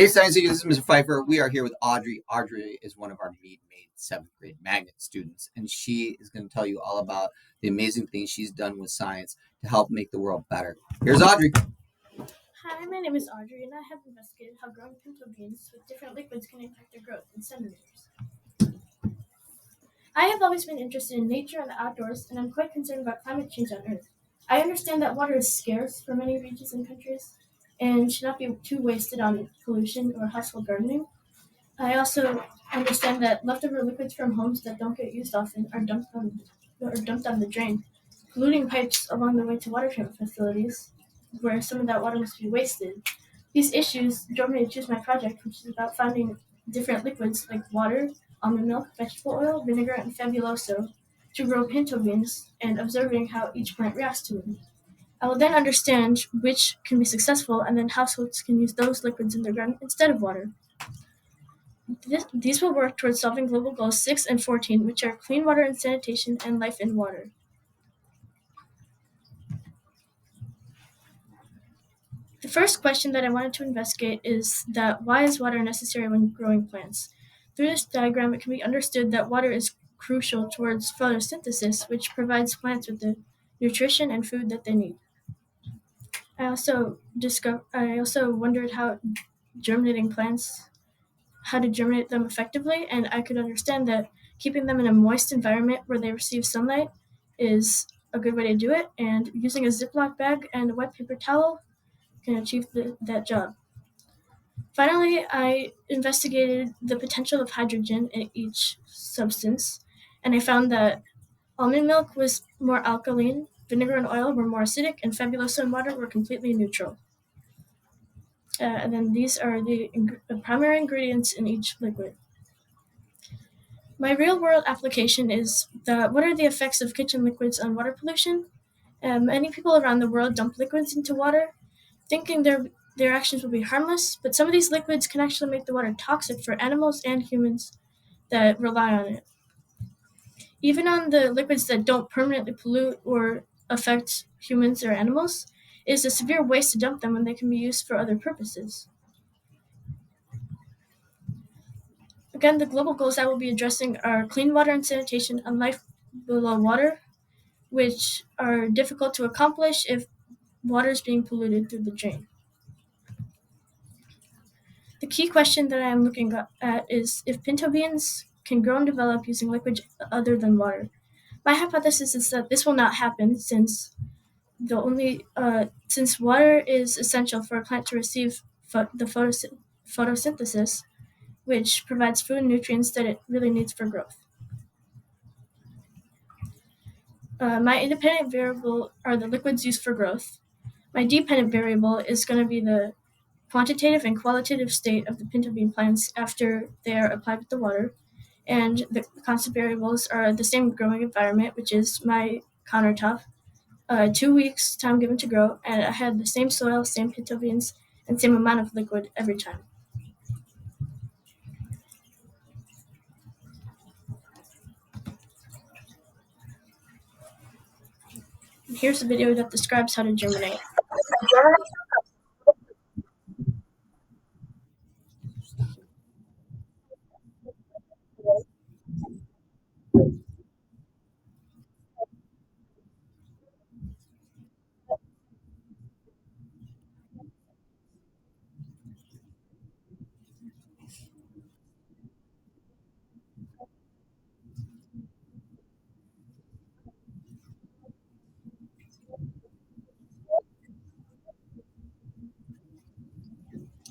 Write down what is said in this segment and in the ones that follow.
Hey, Science Seekers, this is Mr. Pfeiffer. We are here with Audrey. Audrey is one of our Mead Made 7th grade magnet students, and she is going to tell you all about the amazing things she's done with science to help make the world better. Here's Audrey. Hi, my name is Audrey, and I have investigated how growing pinto beans with different liquids can impact their growth in centimeters. I have always been interested in nature and the outdoors, and I'm quite concerned about climate change on Earth. I understand that water is scarce for many regions and countries, and should not be too wasted on pollution or household gardening. I also understand that leftover liquids from homes that don't get used often are dumped down the drain, polluting pipes along the way to water treatment facilities, where some of that water must be wasted. These issues drove me to choose my project, which is about finding different liquids like water, almond milk, vegetable oil, vinegar, and fabuloso to grow pinto beans and observing how each plant reacts to them. I will then understand which can be successful, and then households can use those liquids in their garden instead of water. These will work towards solving global goals 6 and 14, which are clean water and sanitation and life in water. The first question that I wanted to investigate is that why is water necessary when growing plants? Through this diagram, it can be understood that water is crucial towards photosynthesis, which provides plants with the nutrition and food that they need. I also wondered germinating plants how to germinate them effectively, and I could understand that keeping them in a moist environment where they receive sunlight is a good way to do it, and using a Ziploc bag and a wet paper towel can achieve that job. Finally, I investigated the potential of hydrogen in each substance, and I found that almond milk was more alkaline, vinegar and oil were more acidic, and fabuloso and water were completely neutral. And then these are the primary ingredients in each liquid. My real-world application is what are the effects of kitchen liquids on water pollution? Many people around the world dump liquids into water, thinking their actions will be harmless, but some of these liquids can actually make the water toxic for animals and humans that rely on it. Even on the liquids that don't permanently pollute or affect humans or animals, it is a severe waste to dump them when they can be used for other purposes. Again, the global goals I will be addressing are clean water and sanitation and life below water, which are difficult to accomplish if water is being polluted through the drain. The key question that I am looking at is if pinto beans can grow and develop using liquid other than water. My hypothesis is that this will not happen since water is essential for a plant to receive photosynthesis, which provides food and nutrients that it really needs for growth. My independent variable are the liquids used for growth. My dependent variable is going to be the quantitative and qualitative state of the pinto bean plants after they are applied with the water. And the constant variables are the same growing environment, which is my countertop, 2 weeks time given to grow, and I had the same soil, same pinto beans, and same amount of liquid every time. And here's a video that describes how to germinate.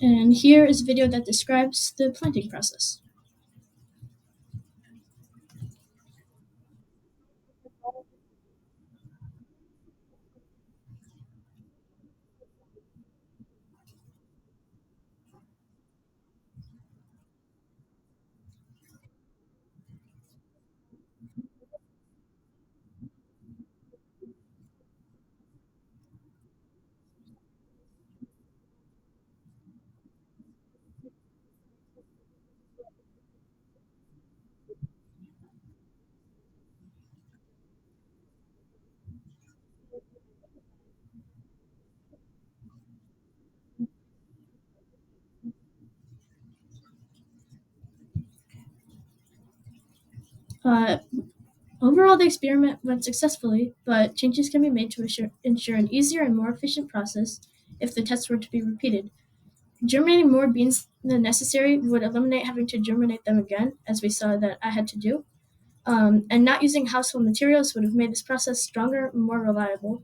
And here is a video that describes the planting process. Uh, Overall, the experiment went successfully, but changes can be made to ensure an easier and more efficient process if the tests were to be repeated. Germinating more beans than necessary would eliminate having to germinate them again, as we saw that I had to do. And not using household materials would have made this process stronger and more reliable.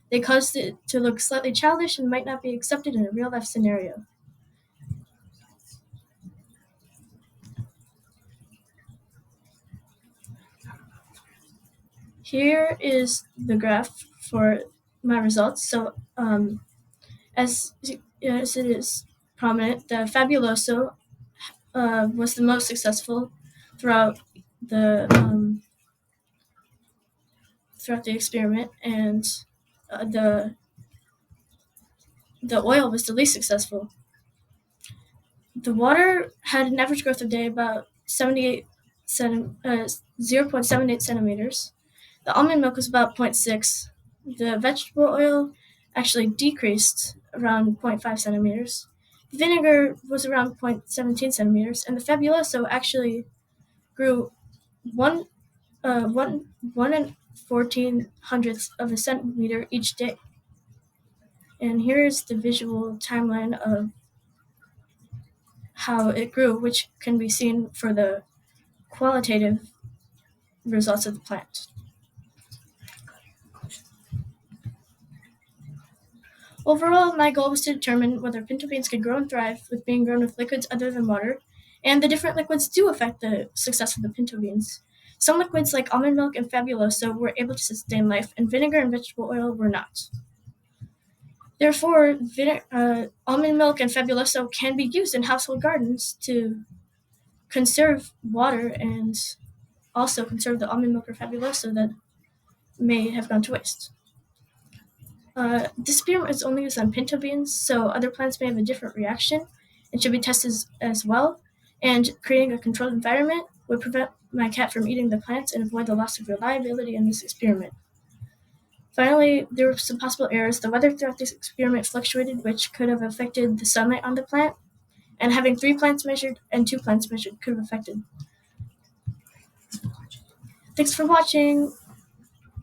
They caused it to look slightly childish and might not be accepted in a real life scenario. Here is the graph for my results. So, as it is prominent, the Fabuloso was the most successful throughout the experiment, and the oil was the least successful. The water had an average growth of day about 0.78 centimeters. The almond milk was about 0.6. The vegetable oil actually decreased around zero point 0.5 centimeters. The vinegar was around 0.17 centimeters, and the Fabuloso actually grew one and 14 hundredths of a centimeter each day. And here's the visual timeline of how it grew, which can be seen for the qualitative results of the plant. Overall, my goal was to determine whether pinto beans could grow and thrive with being grown with liquids other than water, and the different liquids do affect the success of the pinto beans. Some liquids, like almond milk and Fabuloso, were able to sustain life, and vinegar and vegetable oil were not. Therefore, almond milk and Fabuloso can be used in household gardens to conserve water and also conserve the almond milk or Fabuloso that may have gone to waste. This experiment is only used on pinto beans, so other plants may have a different reaction and should be tested as well. And creating a controlled environment would prevent my cat from eating the plants and avoid the loss of reliability in this experiment. Finally, there were some possible errors. The weather throughout this experiment fluctuated, which could have affected the sunlight on the plant, and having 3 plants measured and 2 plants measured could have affected. Thanks for watching!